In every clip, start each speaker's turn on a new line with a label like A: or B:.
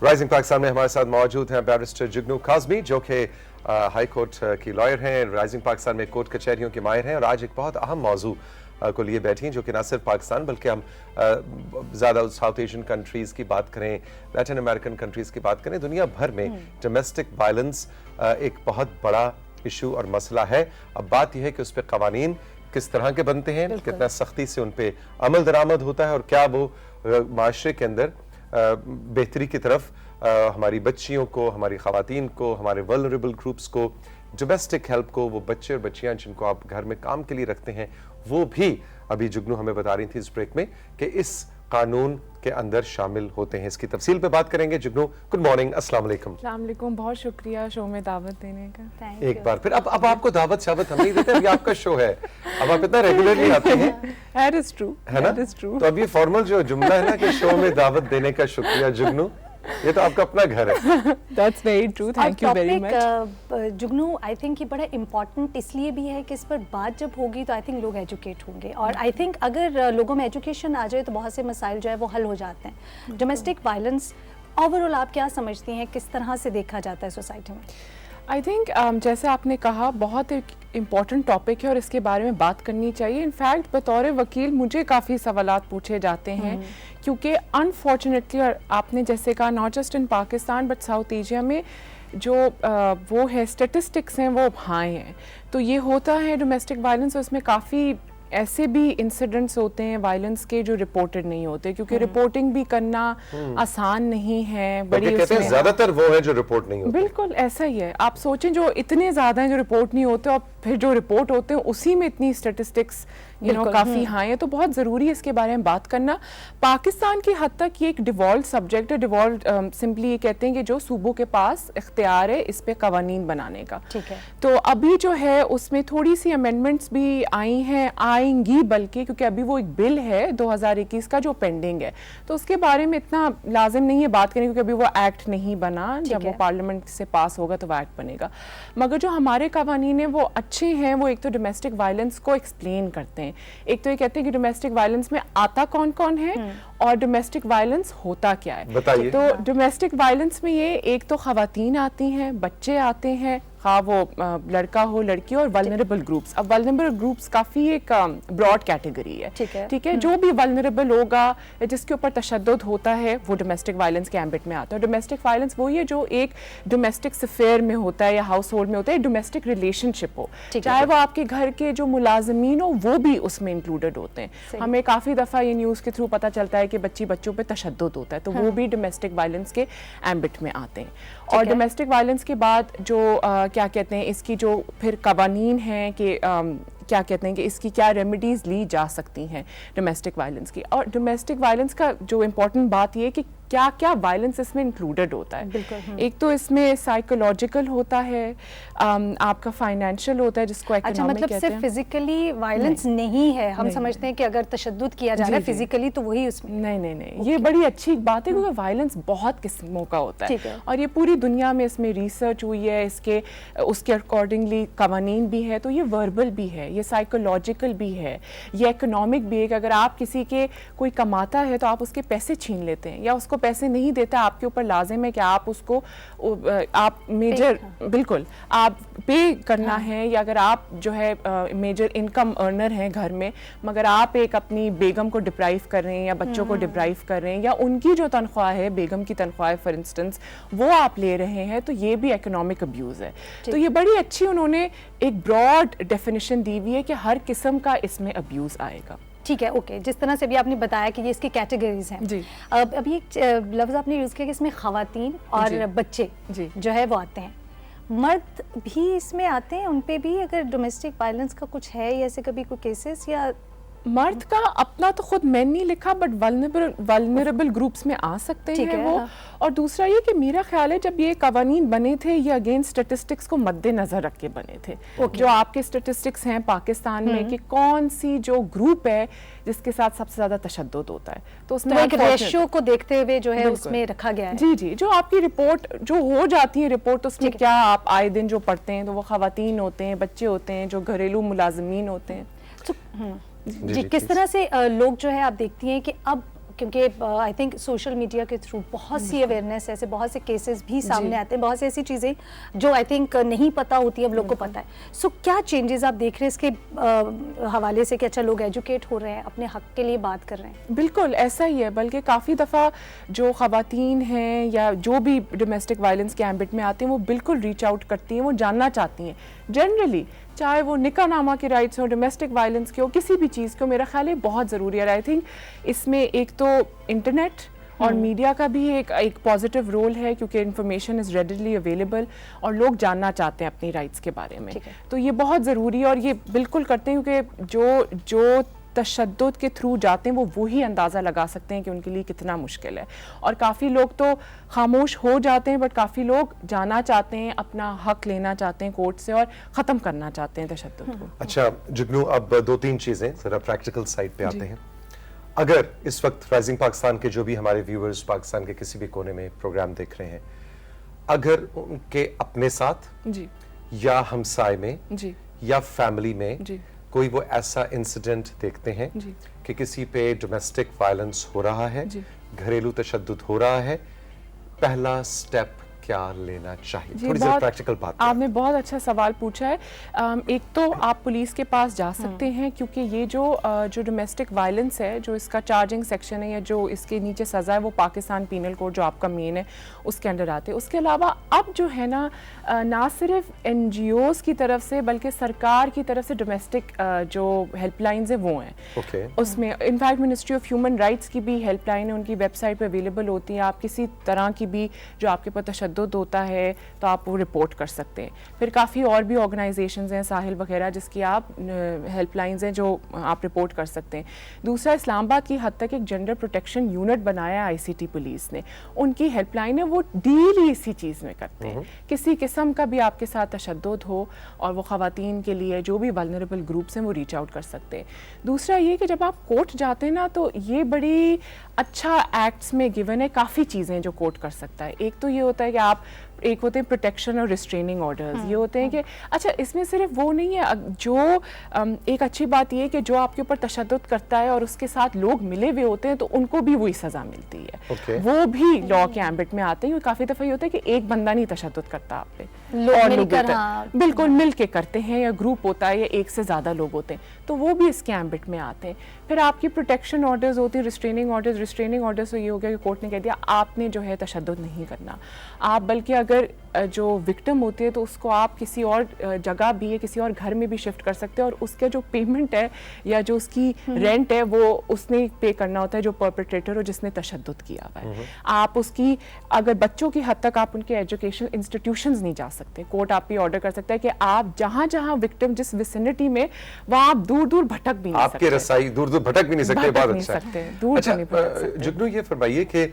A: Rising Pakistan میں ہمارے ساتھ موجود ہیں بیرسٹر جگنو کاظمی جو کہ ہائی کورٹ کی لائر ہیں، رائزنگ پاکستان میں کورٹ کچہریوں کے ماہر ہیں، اور آج ایک بہت اہم موضوع کو لیے بیٹھی ہیں جو کہ نہ صرف پاکستان بلکہ ہم زیادہ ساؤتھ ایشین کنٹریز کی بات کریں، لیٹن امریکن کنٹریز کی بات کریں، دنیا بھر میں ڈومیسٹک وائلنس ایک بہت بڑا ایشو اور مسئلہ ہے۔ اب بات یہ ہے کہ اس پہ قوانین کس طرح کے بنتے ہیں، کتنا سختی سے ان پہ عمل درآمد ہوتا ہے، اور کیا وہ معاشرے کے اندر بہتری کی طرف ہماری بچیوں کو، ہماری خواتین کو، ہمارے ولنریبل گروپس کو، ڈومیسٹک ہیلپ کو، وہ بچے اور بچیاں جن کو آپ گھر میں کام کے لیے رکھتے ہیں، وہ بھی ابھی جگنو ہمیں بتا رہی تھی اس بریک میں کہ اس قانون کے اندر شامل ہوتے ہیں۔ اس کی تفصیل پہ بات کریں گے۔ جگنو گڈ مارننگ، السلام علیکم۔
B: السلام علیکم، بہت شکریہ شو میں دعوت دینے کا۔
A: ایک بار پھر اب آپ کو دعوت شابت ہم نہیں دیتے، ابھی آپ کا شو ہے، اب آپ اتنا ریگولرلی آتے ہیں،
B: That is true.
A: ہے نا؟
B: That is true.
A: تو اب یہ فارمل جو جملہ ہے نا کہ شو میں دعوت دینے کا شکریہ جگنو، یہ تو آپ کا اپنا گھر ہے۔
B: That's very true. Thank you very much.
C: Jugnu I think یہ بڑا امپورٹنٹ اس لیے بھی ہے کہ اس پر بات جب ہوگی تو آئی تھنک لوگ ایجوکیٹ ہوں گے، اور آئی تھنک اگر لوگوں میں ایجوکیشن آ جائے تو بہت سے مسائل جو ہے وہ حل ہو جاتے ہیں۔ ڈومیسٹک وائلنس اوور آل آپ کیا سمجھتی ہیں، کس طرح سے دیکھا جاتا ہے سوسائٹی میں؟
B: آئی تھنک جیسے آپ نے کہا بہت ایک امپورٹنٹ ٹاپک ہے اور اس کے بارے میں بات کرنی چاہیے۔ انفیکٹ بطور وکیل مجھے کافی سوالات پوچھے جاتے ہیں کیونکہ انفارچونیٹلی، اور آپ نے جیسے کہا not just in Pakistan but south Asia میں جو وہ ہے اسٹیٹسٹکس ہیں وہ ہائی ہیں، تو یہ ہوتا ہے ڈومیسٹک وائلنس، اور اس میں کافی ایسے بھی انسیڈنٹس ہوتے ہیں وائلنس کے جو رپورٹڈ نہیں ہوتے، کیونکہ رپورٹنگ بھی کرنا آسان نہیں ہے، بڑی
A: کہتے ہیں زیادہ تر وہ ہے جو رپورٹ نہیں ہوتے۔
B: بالکل ایسا ہی ہے، آپ سوچیں جو اتنے زیادہ ہیں جو رپورٹ نہیں ہوتے، اور پھر جو رپورٹ ہوتے ہیں اسی میں اتنی اسٹیٹسٹکس کافی ہائی ہیں، تو بہت ضروری ہے اس کے بارے میں بات کرنا۔ پاکستان کی حد تک یہ ایک ڈیوالوڈ سبجیکٹ ہے، ڈیوالوڈ سمپلی یہ کہتے ہیں کہ جو صوبوں کے پاس اختیار ہے اس پہ قوانین بنانے کا، تو ابھی جو ہے اس میں تھوڑی سی امینڈمنٹس بھی آئی ہیں، آئیں گی بلکہ، کیونکہ ابھی وہ ایک بل ہے 2021 کا جو پینڈنگ ہے، تو اس کے بارے میں اتنا لازم نہیں ہے بات کریں کیونکہ ابھی وہ ایکٹ نہیں بنا، جب وہ پارلیمنٹ سے پاس ہوگا تو وہ ایکٹ بنے گا۔ مگر جو ہمارے قوانین ہیں وہ اچھے ہیں، وہ ایک تو ڈومیسٹک وائلنس کو ایکسپلین کرتے ہیں، ایک تو یہ کہتے ہیں کہ ڈومیسٹک وائلنس میں آتا کون کون ہے اور ڈومیسٹک وائلنس ہوتا کیا ہے۔ تو ڈومیسٹک وائلنس میں یہ ایک تو خواتین آتی ہیں، بچے آتے ہیں، خواہ وہ لڑکا ہو لڑکی ہو، اور ولنریبل گروپس۔ اب ولنریبل گروپس کافی ایک براڈ کیٹیگری ہے، ٹھیک ہے، جو بھی ولنریبل ہوگا جس کے اوپر تشدد ہوتا ہے وہ ڈومیسٹک وائلنس کے ایمبٹ میں آتا ہے۔ ڈومیسٹک وائلنس وہی ہے جو ایک ڈومیسٹک افیئر میں ہوتا ہے یا ہاؤس ہولڈ میں ہوتا ہے، ڈومیسٹک ریلیشن شپ ہو، چاہے وہ آپ کے گھر کے جو ملازمین ہو وہ بھی اس میں انکلوڈیڈ ہوتے ہیں۔ ہمیں کافی دفعہ یہ نیوز کے تھرو پتہ چلتا ہے کہ بچوں پہ تشدد ہوتا ہے، تو وہ بھی ڈومیسٹک وائلنس کے ایمبٹ میں آتے ہیں۔ اور ڈومیسٹک وائلنس کے بعد جو کیا کہتے ہیں اس کی جو پھر قوانین ہیں کہ کیا کہتے ہیں کہ اس کی کیا ریمیڈیز لی جا سکتی ہیں ڈومیسٹک وائلنس کی۔ اور ڈومیسٹک وائلنس کا جو امپورٹنٹ بات یہ ہے کہ کیا کیا وائلنس اس میں انکلوڈیڈ ہوتا ہے۔ ایک تو اس میں سائیکولوجیکل ہوتا ہے، آپ کا فائنینشیل ہوتا ہے جس کو اکنامک کہتے ہیں۔
C: مطلب صرف فزیکلی وائلنس نہیں ہے، ہم سمجھتے ہیں کہ اگر تشدد کیا جا رہا ہے فزیکلی تو وہی اس میں
B: نہیں، یہ بڑی اچھی بات ہے کیونکہ وائلنس بہت قسموں کا ہوتا ہے، اور یہ پوری دنیا میں اس میں ریسرچ ہوئی ہے، اس کے اکارڈنگلی قوانین بھی ہے، تو یہ وربل بھی ہے، یہ سائیکولوجیکل بھی ہے، یہ اکنامک بھی ہے کہ اگر آپ کسی کے کوئی کماتا ہے تو آپ اس کے پیسے چھین لیتے ہیں یا اس کو پیسے نہیں دیتا، آپ کے اوپر لازم ہے کہ آپ اس کو آپ میجر بالکل آپ پے کرنا ہے، یا اگر آپ جو ہے میجر انکم ارنر ہیں گھر میں مگر آپ ایک اپنی بیگم کو ڈپرائیو کر رہے ہیں یا بچوں کو ڈپرائیو کر رہے ہیں، یا ان کی جو تنخواہ ہے بیگم کی تنخواہ ہے فار انسٹنس وہ آپ لے رہے ہیں، تو یہ بھی اکنامک ابیوز ہے۔ تو یہ بڑی اچھی انہوں نے ایک براڈ ڈیفینیشن دی ہوئی ہے کہ ہر قسم کا اس میں ابیوز آئے گا۔
C: ٹھیک ہے، اوکے، جس طرح سے بھی آپ نے بتایا کہ یہ اس کی کیٹیگریز ہیں، اب یہ لفظ آپ نے یوز کیا کہ اس میں خواتین اور بچے جو ہے وہ آتے ہیں، مرد بھی اس میں آتے ہیں، ان پہ بھی اگر ڈومیسٹک وائلنس کا کچھ ہے یا ایسے کبھی کوئی کیسز؟ یا
B: مرد کا اپنا تو خود میں نہیں لکھا بٹ ولنریبل گروپس میں آ سکتے ہیں وہ، اور دوسرا یہ کہ میرا خیال ہے جب یہ قوانین بنے تھے یہ اگین اسٹیٹسٹکس کو مد نظر رکھ کے بنے تھے، جو آپ کے اسٹیٹسٹکس ہیں پاکستان میں کہ کون سی جو گروپ ہے جس کے ساتھ سب سے زیادہ تشدد ہوتا ہے، تو اس میں
C: ایک ریشیو کو دیکھتے ہوئے جو ہے اس میں رکھا گیا ہے۔
B: جی، جو آپ کی رپورٹ جو ہو جاتی ہے رپورٹ، اس میں کیا آپ آئے دن جو پڑھتے ہیں تو وہ خواتین ہوتے ہیں، بچے ہوتے ہیں، جو گھریلو ملازمین ہوتے ہیں۔
C: جی، کس طرح سے لوگ جو ہے آپ دیکھتی ہیں کہ اب کیونکہ آئی تھنک سوشل میڈیا کے تھرو بہت سی اویئرنیس ایسے بہت سے کیسز بھی سامنے آتے ہیں, بہت سی ایسی چیزیں جو آئی تھنک نہیں پتہ ہوتی اب لوگ کو پتہ ہے. سو کیا چینجز آپ دیکھ رہے ہیں اس کے حوالے سے کہ اچھا لوگ ایجوکیٹ ہو رہے ہیں, اپنے حق کے لیے بات کر رہے ہیں؟
B: بالکل ایسا ہی ہے, بلکہ کافی دفعہ جو خواتین ہیں یا جو بھی ڈومیسٹک وائلنس کے ایمبٹ میں آتے ہیں وہ بالکل ریچ آؤٹ کرتی ہیں, وہ جاننا چاہتی ہیں جنرلی, چاہے وہ نکاح نامہ کے رائٹس ہوں, ڈومیسٹک وائلنس کے ہو, کسی بھی چیز کو. میرا خیال ہے بہت ضروری ہے. آئی تھنک اس میں ایک تو انٹرنیٹ اور میڈیا کا بھی ایک پازیٹیو رول ہے, کیونکہ انفارمیشن از ریڈیلی اویلیبل اور لوگ جاننا چاہتے ہیں اپنی رائٹس کے بارے میں, تو یہ بہت ضروری ہے. اور یہ بالکل کرتے ہیں کیونکہ جو تشدد کے تھرو جاتے ہیں وہ وہی اندازہ لگا سکتے ہیں کہ ان کے لیے کتنا مشکل ہے. اور کافی لوگ تو خاموش ہو جاتے ہیں, بٹ کافی لوگ جانا چاہتے ہیں, اپنا حق لینا چاہتے ہیں کورٹ سے اور ختم کرنا چاہتے ہیں تشدد کو.
A: اچھا جگنو, اب 2-3 چیزیں ذرا پریکٹیکل سائڈ پہ آتے ہیں. اگر اس وقت رائزنگ پاکستان کے جو بھی ہمارے ویورز پاکستان کے کسی بھی کونے میں پروگرام دیکھ رہے ہیں, اگر ان کے اپنے ساتھ یا ہمسائے میں یا فیملی میں کوئی وہ ایسا انسیڈنٹ دیکھتے ہیں کہ کسی پہ ڈومیسٹک وائلنس ہو رہا ہے, گھریلو تشدد ہو رہا ہے, پہلا سٹیپ کیا لینا چاہیے؟ تھوڑی سی پریکٹیکل بات.
B: آپ نے بہت اچھا سوال پوچھا ہے. ایک تو آپ پولیس کے پاس جا سکتے ہیں, کیونکہ یہ جو ڈومیسٹک وائلنس ہے, جو اس کا چارجنگ سیکشن ہے یا جو اس کے نیچے سزا ہے, وہ پاکستان پینل کوڈ جو آپ کا مین ہے اس کے انڈر آتے ہیں. اس کے علاوہ اب جو ہے نا, نہ صرف این جی اوز کی طرف سے بلکہ سرکار کی طرف سے ڈومیسٹک جو ہیلپ لائنز ہیں وہ ہیں. اس میں in fact ministry of human rights کی بھی ہیلپ لائن ہے, ان کی ویب سائٹ پہ اویلیبل ہوتی ہیں. آپ کسی طرح کی بھی جو آپ کے پاس تشدد ہوتا ہے تو آپ وہ رپورٹ کر سکتے ہیں. پھر کافی اور بھی آرگنائزیشنز ہیں, ساحل وغیرہ, جس کی آپ ہیلپ لائنز ہیں جو آپ رپورٹ کر سکتے ہیں. دوسرا, اسلام آباد کی حد تک ایک جینڈر پروٹیکشن یونٹ بنایا ہے آئی سی ٹی پولیس نے, ان کی ہیلپ لائن ہے, وہ ڈیل ہی اسی چیز میں کرتے ہیں. کسی قسم کا بھی آپ کے ساتھ تشدد ہو اور وہ خواتین کے لیے جو بھی ولنریبل گروپس ہیں وہ ریچ آؤٹ کر سکتے ہیں. دوسرا یہ کہ جب آپ کورٹ جاتے ہیں نا, تو یہ بڑی اچھا ایکٹس میں گیون ہے کافی چیزیں جو کورٹ کر سکتا ہے. ایک تو یہ ہوتا ہے کہ آپ, ایک ہوتے ہیں پروٹیکشن اور ریسٹریننگ آرڈرز, یہ ہوتے ہیں کہ اچھا اس میں صرف وہ نہیں ہے, جو ایک اچھی بات یہ ہے کہ جو آپ کے اوپر تشدد کرتا ہے اور اس کے ساتھ لوگ ملے ہوئے ہوتے ہیں تو ان کو بھی وہی سزا ملتی ہے, وہ بھی لا کے ایمبٹ میں آتے ہیں. کافی دفعہ یہ ہوتا ہے کہ ایک بندہ نہیں تشدد کرتا آپ پہ, بالکل مل کے کرتے ہیں, یا گروپ ہوتا ہے یا ایک سے زیادہ لوگ ہوتے ہیں, تو وہ بھی اس کے ایمبٹ میں آتے ہیں. پھر آپ کی پروٹیکشن آرڈرز ہوتی ہیں, ریسٹریننگ آرڈرز تو یہ ہو گیا کہ کورٹ نے کہہ دیا آپ نے جو ہے تشدد نہیں کرنا. آپ بلکہ اگر جو وکٹم ہوتی ہے تو اس کو آپ کسی اور جگہ بھی ہے, کسی اور گھر میں بھی شفٹ کر سکتے ہیں, اور اس کا جو پیمنٹ ہے یا جو اس کی رینٹ ہے وہ اس نے پے کرنا ہوتا ہے جو پرپیٹریٹر ہو, جس نے تشدد کیا ہوا ہے. آپ اس کی, اگر بچوں کی حد تک آپ ان کے ایجوکیشن انسٹیٹیوشنز نہیں جا سکتے, کورٹ آپ یہ آرڈر کر سکتا ہے کہ آپ جہاں جہاں وکٹم جس ویسینٹی میں, وہاں آپ دور دور بھٹک بھی نہیں سکتے,
A: آپ کے رسائی دور دور بھٹک بھی نہیں سکتے. بہت اچھا. جگنو یہ فرمائیے کہ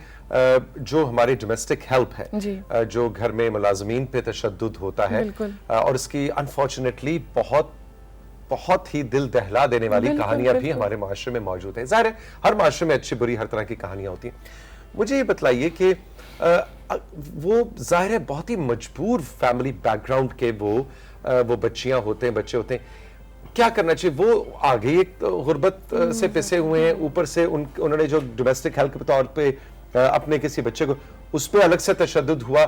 A: جو ہماری ڈومیسٹک ہیلپ ہے, جو گھر میں ملازمین پہ تشدد ہوتا ہے, اور اس کی انفارچونیٹلی بہت ہی دل دہلا دینے والی کہانیاں بھی ہمارے معاشرے میں موجود ہیں. ظاہر ہے ہر معاشرے میں اچھی بری ہر طرح کی کہانیاں ہوتی ہیں. مجھے یہ بتلائیے کہ وہ ظاہر ہے بہت ہی مجبور فیملی بیک گراؤنڈ کے وہ بچیاں ہوتے ہیں, بچے ہوتے ہیں, کیا کرنا چاہیے؟ وہ آگے ایک غربت سے پسے ہوئے ہیں, اوپر سے انہوں نے جو ڈومیسٹک ہیلپ کے طور پہ اپنے کسی بچے کو, اس پہ الگ سے تشدد ہوا,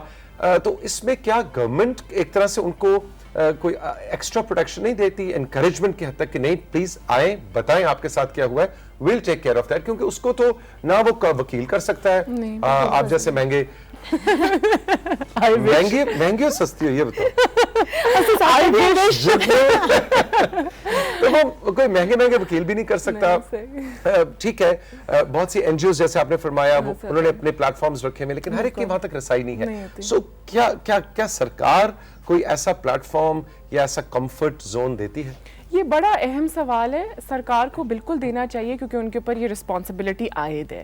A: تو اس میں کیا گورنمنٹ ایک طرح سے ان کو کوئی ایکسٹرا پروٹیکشن نہیں دیتی, انکریجمنٹ کی حد تک کہ نہیں پلیز آئیں بتائیں آپ کے ساتھ کیا ہوا ہے, well take care of that, کیونکہ اس کو تو نہ وہ وکیل کر سکتا ہے, آپ جیسے مہنگے اور سستی ہو, یہ بتاؤ, تو وہ کوئی مہنگے وکیل بھی نہیں کر سکتا. ٹھیک ہے, بہت سی این جی اوز جیسے آپ نے فرمایا انہوں نے اپنے پلیٹ فارمز رکھے ہوئے, لیکن ہر ایک کی وہاں تک رسائی نہیں ہے. سو کیا سرکار کوئی ایسا پلیٹ فارم یا ایسا کمفرٹ زون دیتی ہے؟
B: یہ بڑا اہم سوال ہے, سرکار کو بالکل دینا چاہیے کیونکہ ان کے اوپر یہ رسپانسبلٹی عائد ہے.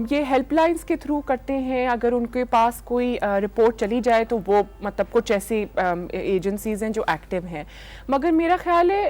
B: یہ ہیلپ لائنز کے تھرو کرتے ہیں, اگر ان کے پاس کوئی رپورٹ چلی جائے تو وہ مطلب کچھ ایسی ایجنسیز ہیں جو ایکٹیو ہیں, مگر میرا خیال ہے